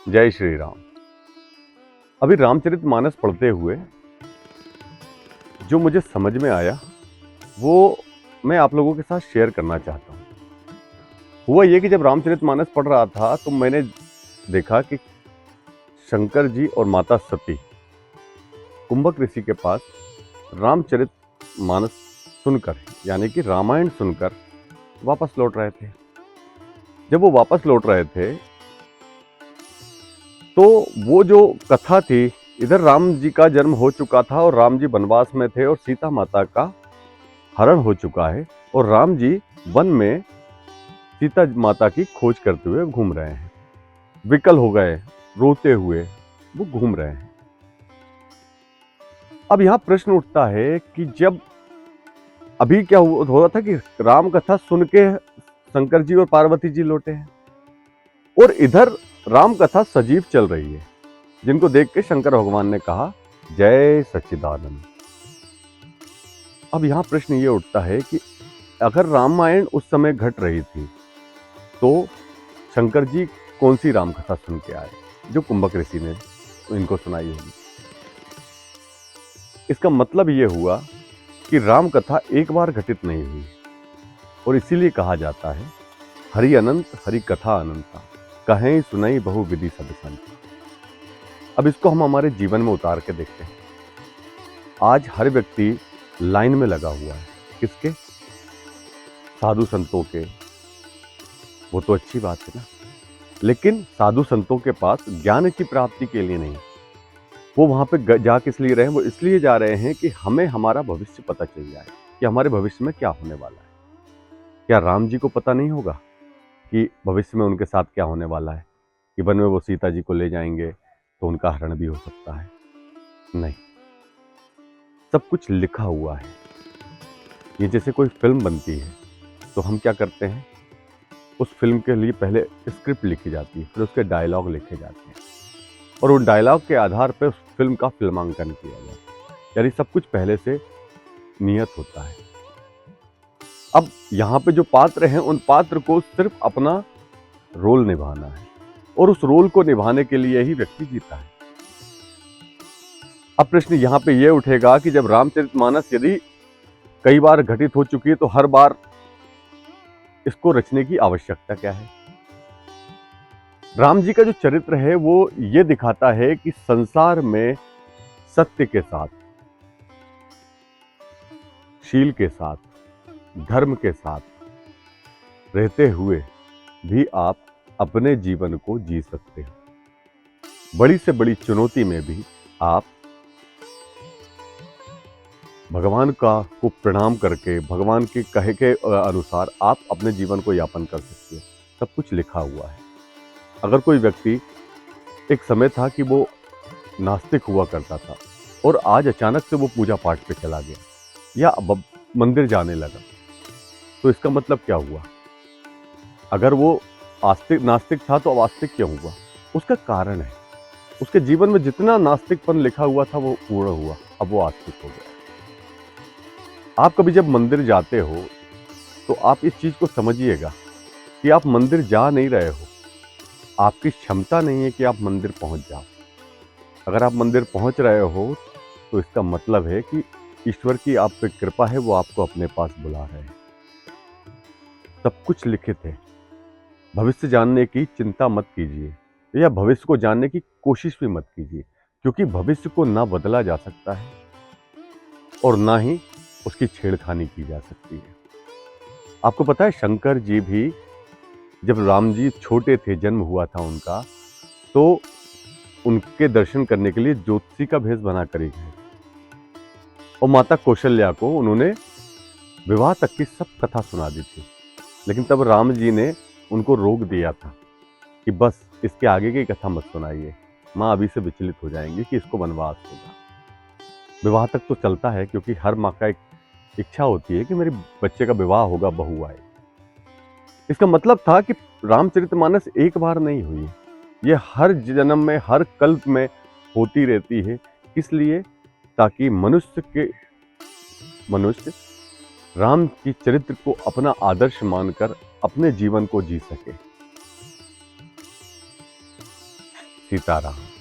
जय श्री राम। अभी रामचरितमानस पढ़ते हुए जो मुझे समझ में आया वो मैं आप लोगों के साथ शेयर करना चाहता हूँ। हुआ ये कि जब रामचरितमानस पढ़ रहा था तो मैंने देखा कि शंकर जी और माता सती कुंभक ऋषि के पास रामचरितमानस सुनकर यानी कि रामायण सुनकर वापस लौट रहे थे। जब वो वापस लौट रहे थे तो वो जो कथा थी, इधर राम जी का जन्म हो चुका था और राम जी वनवास में थे और सीता माता का हरण हो चुका है और राम जी वन में सीता माता की खोज करते हुए घूम रहे हैं। विकल हो गए, रोते हुए वो घूम रहे हैं। अब यहां प्रश्न उठता है कि जब अभी क्या हुआ था कि राम कथा सुन के शंकर जी और पार्वती जी लौटे हैं और इधर राम कथा सजीव चल रही है, जिनको देख के शंकर भगवान ने कहा जय सच्चिदानंद। अब यहां प्रश्न ये उठता है कि अगर रामायण उस समय घट रही थी तो शंकर जी कौन सी राम कथा सुन के आए जो कुंभक ऋषि ने इनको सुनाई होगी। इसका मतलब ये हुआ कि राम कथा एक बार घटित नहीं हुई और इसीलिए कहा जाता है हरि अनंत हरि कथा अनंता, कहें सुनई बहु विधि सब संत। अब इसको हम हमारे जीवन में उतार के देखते हैं। आज हर व्यक्ति लाइन में लगा हुआ है, किसके? साधु संतों के। वो तो अच्छी बात है ना, लेकिन साधु संतों के पास ज्ञान की प्राप्ति के लिए नहीं। वो वहां पे जा किस लिए रहे हैं? वो इसलिए जा रहे हैं कि हमें हमारा भविष्य पता चल जाए कि हमारे भविष्य में क्या होने वाला है। क्या राम जी को पता नहीं होगा कि भविष्य में उनके साथ क्या होने वाला है, कि वन में वो सीता जी को ले जाएंगे तो उनका हरण भी हो सकता है? नहीं, सब कुछ लिखा हुआ है। ये जैसे कोई फिल्म बनती है तो हम क्या करते हैं, उस फिल्म के लिए पहले स्क्रिप्ट लिखी जाती है, फिर उसके डायलॉग लिखे जाते हैं और उन डायलॉग के आधार पर उस फिल्म का फिल्मांकन किया जाता है। यानी सब कुछ पहले से नियत होता है। अब यहाँ पे जो पात्र हैं उन पात्र को सिर्फ अपना रोल निभाना है और उस रोल को निभाने के लिए ही व्यक्ति जीता है। अब प्रश्न यहाँ पे ये उठेगा कि जब रामचरितमानस यदि कई बार घटित हो चुकी है तो हर बार इसको रचने की आवश्यकता क्या है? राम जी का जो चरित्र है वो ये दिखाता है कि संसार में सत्य के साथ, शील के साथ, धर्म के साथ रहते हुए भी आप अपने जीवन को जी सकते हो। बड़ी से बड़ी चुनौती में भी आप भगवान को प्रणाम करके, भगवान के कहे के अनुसार आप अपने जीवन को यापन कर सकते हो। सब कुछ लिखा हुआ है। अगर कोई व्यक्ति, एक समय था कि वो नास्तिक हुआ करता था और आज अचानक से वो पूजा पाठ पे चला गया या मंदिर जाने लगा, तो इसका मतलब क्या हुआ? अगर वो नास्तिक था तो अब आस्तिक क्यों हुआ? उसका कारण है, उसके जीवन में जितना नास्तिकपन लिखा हुआ था वो पूर्ण हुआ, अब वो आस्तिक हो गया। आप कभी जब मंदिर जाते हो तो आप इस चीज को समझिएगा कि आप मंदिर जा नहीं रहे हो, आपकी क्षमता नहीं है कि आप मंदिर पहुंच जाओ। अगर आप मंदिर पहुंच रहे हो तो इसका मतलब है कि ईश्वर की आप पे कृपा है, वो आपको अपने पास बुला रहे हैं। सब कुछ लिखित है। भविष्य जानने की चिंता मत कीजिए या भविष्य को जानने की कोशिश भी मत कीजिए, क्योंकि भविष्य को ना बदला जा सकता है और ना ही उसकी छेड़खानी की जा सकती है। आपको पता है शंकर जी भी जब राम जी छोटे थे, जन्म हुआ था उनका, तो उनके दर्शन करने के लिए ज्योतिषी का भेष बना कर गए और माता कौशल्या को उन्होंने विवाह तक की सब कथा सुना दी थी। लेकिन तब राम जी ने उनको रोक दिया था कि बस इसके आगे की कथा मत सुनाइए, माँ अभी से विचलित हो जाएंगी कि इसको वनवास होगा। विवाह तक तो चलता है क्योंकि हर माँ का एक इच्छा होती है कि मेरे बच्चे का विवाह होगा, बहू आए। इसका मतलब था कि रामचरितमानस एक बार नहीं हुई, ये हर जन्म में, हर कल्प में होती रहती है। इसलिए ताकि मनुष्य राम की चरित्र को अपना आदर्श मानकर अपने जीवन को जी सके। सीताराम।